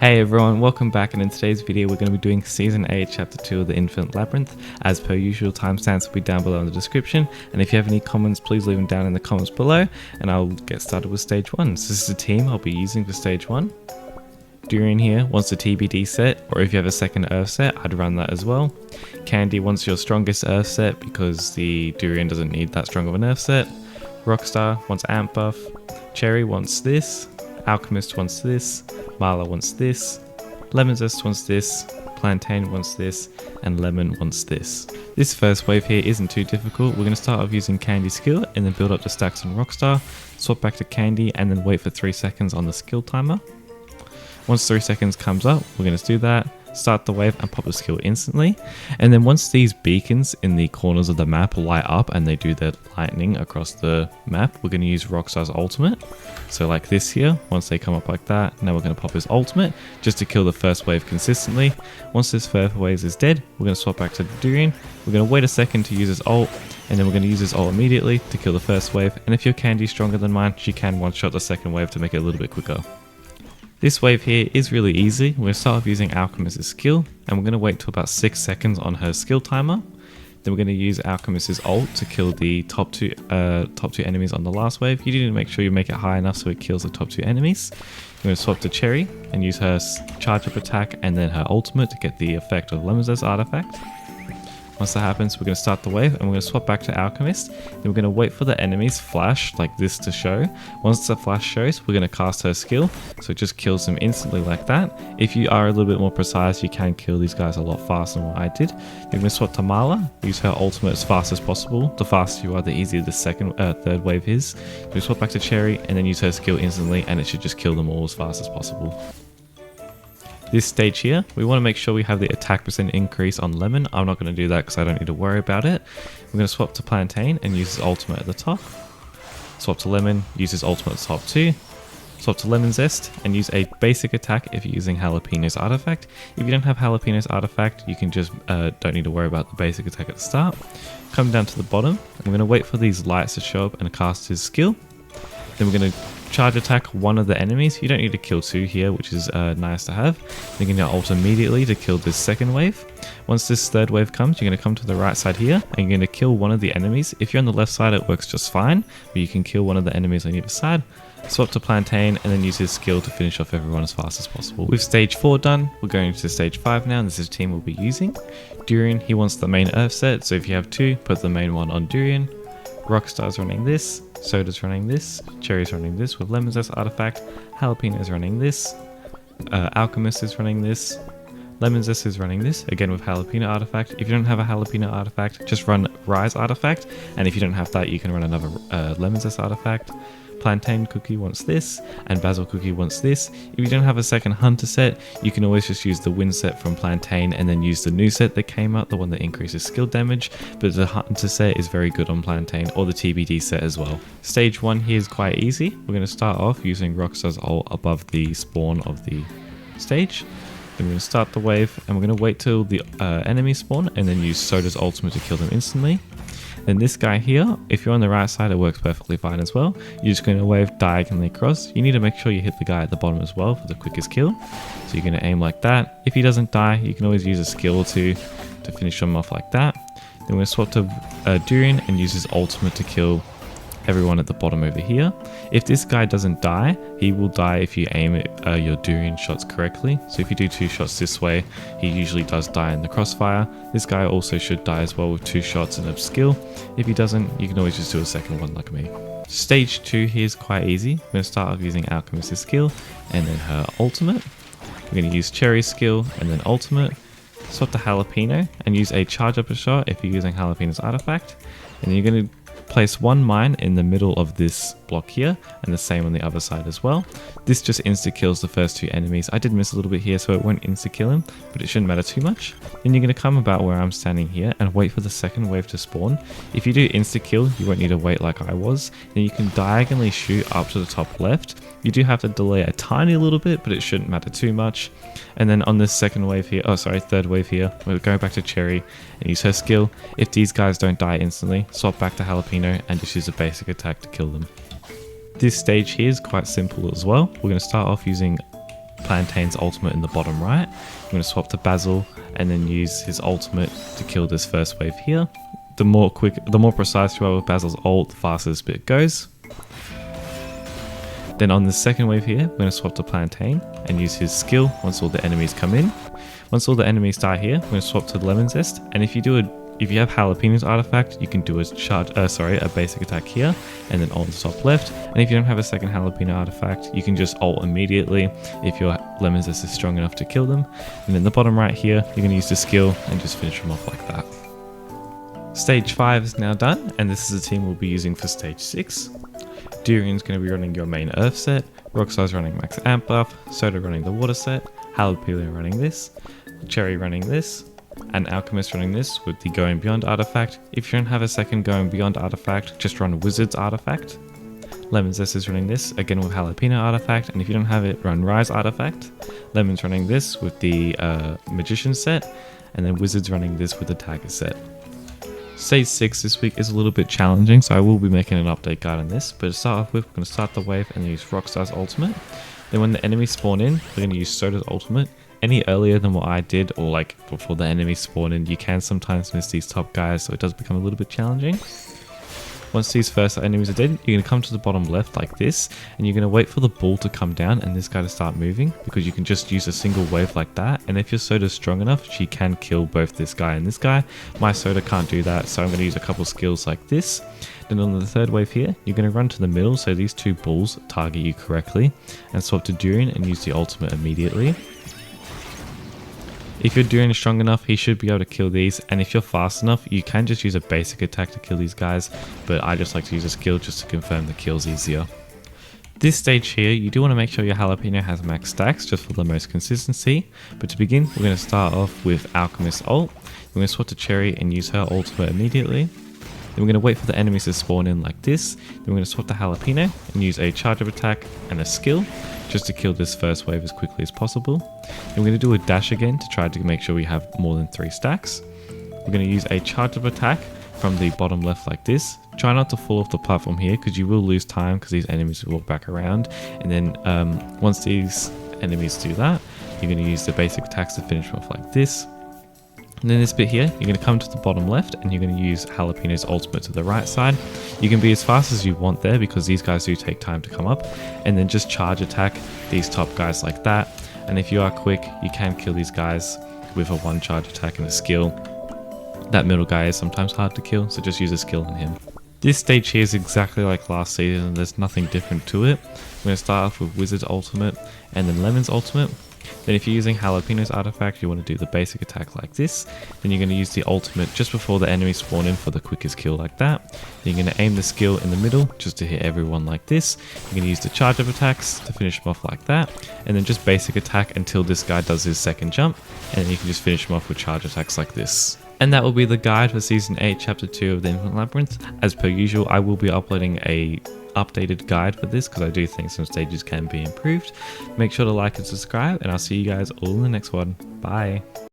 Hey everyone, welcome back, and in today's video we're going to be doing Season 8 Chapter 2 of the Infinite Labyrinth. As per usual, timestamps will be down below in the description, and if you have any comments, please leave them down in the comments below, and I'll get started with Stage 1. So this is the team I'll be using for Stage 1. Durian here wants the TBD set, or if you have a second Earth set, I'd run that as well. Candy wants your strongest Earth set because the Durian doesn't need that strong of an Earth set. Rockstar wants Amp buff. Cherry wants this. Alchemist wants this. Marla wants this, Lemon Zest wants this, Plantain wants this, and Lemon wants this. This first wave here isn't too difficult. We're going to start off using Candy skill and then build up the stacks on Rockstar, swap back to Candy and then wait for 3 seconds on the skill timer. Once 3 seconds comes up, we're going to do that, start the wave and pop the skill instantly. And then once these beacons in the corners of the map light up and they do their lightning across the map, we're going to use Rockstar's ultimate. So like this here, once they come up like that, now we're going to pop his ultimate just to kill the first wave consistently. Once this first wave is dead, we're going to swap back to the Durian. We're going to wait a second to use his ult, and then we're going to use his ult immediately to kill the first wave. And if your Candy is stronger than mine, she can one-shot the second wave to make it a little bit quicker. This wave here is really easy. We're going to start off using Alchemist's skill, and we're going to wait till about 6 seconds on her skill timer. Then we're going to use Alchemist's ult to kill the top two enemies on the last wave. You need to make sure you make it high enough so it kills the top 2 enemies. We're going to swap to Cherry and use her charge up attack and then her ultimate to get the effect of Lemon Zest artifact. Once that happens, we're going to start the wave and we're going to swap back to Alchemist. Then we're going to wait for the enemy's flash like this to show. Once the flash shows, we're going to cast her skill, so it just kills them instantly like that. If you are a little bit more precise, you can kill these guys a lot faster than what I did. Then we're going to swap to Marla, use her ultimate as fast as possible. The faster you are, the easier the third wave is. We swap back to Cherry and then use her skill instantly, and it should just kill them all as fast as possible. This stage here, we want to make sure we have the attack percent increase on Lemon. I'm not going to do that because I don't need to worry about it. We're going to swap to Plantain and use his ultimate at the top. Swap to Lemon, use his ultimate at the top too. Swap to Lemon Zest and use a basic attack if you're using Jalapeno's artifact. If you don't have Jalapeno's artifact, you can just don't need to worry about the basic attack at the start. Come down to the bottom, and we're going to wait for these lights to show up and cast his skill. Then we're going to charge attack one of the enemies. You don't need to kill 2 here, which is nice to have. Then you're going to ult immediately to kill this second wave. Once this third wave comes, you're going to come to the right side here and you're going to kill one of the enemies. If you're on the left side, it works just fine, but you can kill one of the enemies on either side. Swap to Plantain and then use his skill to finish off everyone as fast as possible. With stage 4 done, we're going to stage 5 now, and this is the team we'll be using. Durian, he wants the main Earth set, so if you have 2, put the main one on Durian. Rockstar's running this, Soda's running this, Cherry's running this with Lemon Zest artifact, Jalapeno's running this, Alchemist is running this, Lemon Zest is running this, again with Jalapeno artifact. If you don't have a Jalapeno artifact, just run Rise artifact, and if you don't have that, you can run another Lemon Zest artifact. Plantain Cookie wants this, and Basil Cookie wants this. If you don't have a second Hunter set, you can always just use the Wind set from Plantain and then use the new set that came out, the one that increases skill damage, but the Hunter set is very good on Plantain, or the TBD set as well. Stage 1 here is quite easy. We're going to start off using Rockstar's ult above the spawn of the stage. Then we're going to start the wave, and we're going to wait till the enemy spawn, and then use Soda's ultimate to kill them instantly. Then this guy here, if you're on the right side, it works perfectly fine as well. You're just going to wave diagonally across. You need to make sure you hit the guy at the bottom as well for the quickest kill. So you're going to aim like that. If he doesn't die, you can always use a skill or 2 to finish him off like that. Then we're going to swap to Durian and use his ultimate to kill everyone at the bottom over here. If this guy doesn't die, he will die if you aim your Durian shots correctly. So if you do 2 shots this way, he usually does die in the crossfire. This guy also should die as well with 2 shots and a skill. If he doesn't, you can always just do a second one like me. Stage 2 here is quite easy. We're going to start off using Alchemist's skill and then her ultimate. We're going to use Cherry's skill and then ultimate. Swap to Jalapeno and use a charge up a shot if you're using Jalapeno's artifact. And then you're going to place 1 mine in the middle of this block here, and the same on the other side as well. This just insta kills the first 2 enemies. I did miss a little bit here, so it won't insta kill him, but it shouldn't matter too much. Then you're going to come about where I'm standing here and wait for the second wave to spawn. If you do insta kill, you won't need to wait like I was. Then you can diagonally shoot up to the top left. You do have to delay a tiny little bit, but it shouldn't matter too much. And then on this third wave here, we're going back to Cherry and use her skill. If these guys don't die instantly, swap back to Jalapeno and just use a basic attack to kill them. This stage here is quite simple as well. We're going to start off using Plantain's ultimate in the bottom right. I'm going to swap to Basil and then use his ultimate to kill this first wave here. The more precise you are with Basil's ult, the faster this bit goes. Then on the second wave here, we're going to swap to Plantain and use his skill once all the enemies come in. Once all the enemies die here, we're going to swap to the Lemon Zest, and if you have Jalapeno's artifact, you can do a basic attack here, and then ult top left. And if you don't have a second Jalapeno artifact, you can just ult immediately if your Lemon Zest is strong enough to kill them. And then the bottom right here, you're going to use the skill and just finish them off like that. Stage 5 is now done, and this is the team we'll be using for stage 6. Durian's going to be running your main Earth set, Rockstar's running Max Amp buff, Soda running the Water set, Jalapeno running this, Cherry running this, and Alchemist running this with the Going Beyond artifact. If you don't have a second Going Beyond artifact, just run Wizard's artifact. Lemon Zest is running this, again with Jalapeno artifact, and if you don't have it, run Rise artifact. Lemon's running this with the Magician set, and then Wizard's running this with the Tiger set. Stage 6 this week is a little bit challenging, so I will be making an update guide on this, but to start off with, we're going to start the wave and use Rockstar's ultimate. Then when the enemies spawn in, we're going to use Soda's ultimate. Any earlier than what I did, or like before the enemies spawn in, you can sometimes miss these top guys, so it does become a little bit challenging. Once these first enemies are dead, you're going to come to the bottom left like this, and you're going to wait for the ball to come down and this guy to start moving, because you can just use a single wave like that, and if your Soda's strong enough, she can kill both this guy and this guy. My Soda can't do that, so I'm going to use a couple skills like this. Then on the third wave here, you're going to run to the middle so these two balls target you correctly, and swap to Durian and use the ultimate immediately. If your Durian is strong enough, he should be able to kill these, and if you're fast enough, you can just use a basic attack to kill these guys, but I just like to use a skill just to confirm the kills easier. This stage here, you do want to make sure your Jalapeno has max stacks just for the most consistency, but to begin, we're going to start off with Alchemist ult. We're going to swap to Cherry and use her ultimate immediately. Then we're going to wait for the enemies to spawn in like this. Then we're going to swap to Jalapeno and use a charge up attack and a skill just to kill this first wave as quickly as possible. Then we're going to do a dash again to try to make sure we have more than 3 stacks. We're going to use a charge up attack from the bottom left like this. Try not to fall off the platform here because you will lose time because these enemies will walk back around. And then once these enemies do that, you're going to use the basic attacks to finish them off like this. And then this bit here, you're going to come to the bottom left and you're going to use Jalapeno's ultimate to the right side. You can be as fast as you want there because these guys do take time to come up, and then just charge attack these top guys like that. And if you are quick, you can kill these guys with a 1 charge attack and a skill. That middle guy is sometimes hard to kill, so just use a skill on him. This stage here is exactly like last season and there's nothing different to it. We're going to start off with Wizard's ultimate and then Lemon's ultimate. Then if you're using Jalapeno's artifact, you want to do the basic attack like this. Then you're going to use the ultimate just before the enemies spawn in for the quickest kill like that. Then you're going to aim the skill in the middle just to hit everyone like this. You're going to use the charge up attacks to finish them off like that. And then just basic attack until this guy does his second jump. And then you can just finish him off with charge attacks like this. And that will be the guide for Season 8, Chapter 2 of the Infinite Labyrinth. As per usual, I will be uploading a updated guide for this because I do think some stages can be improved. Make sure to like and subscribe, and I'll see you guys all in the next one. Bye!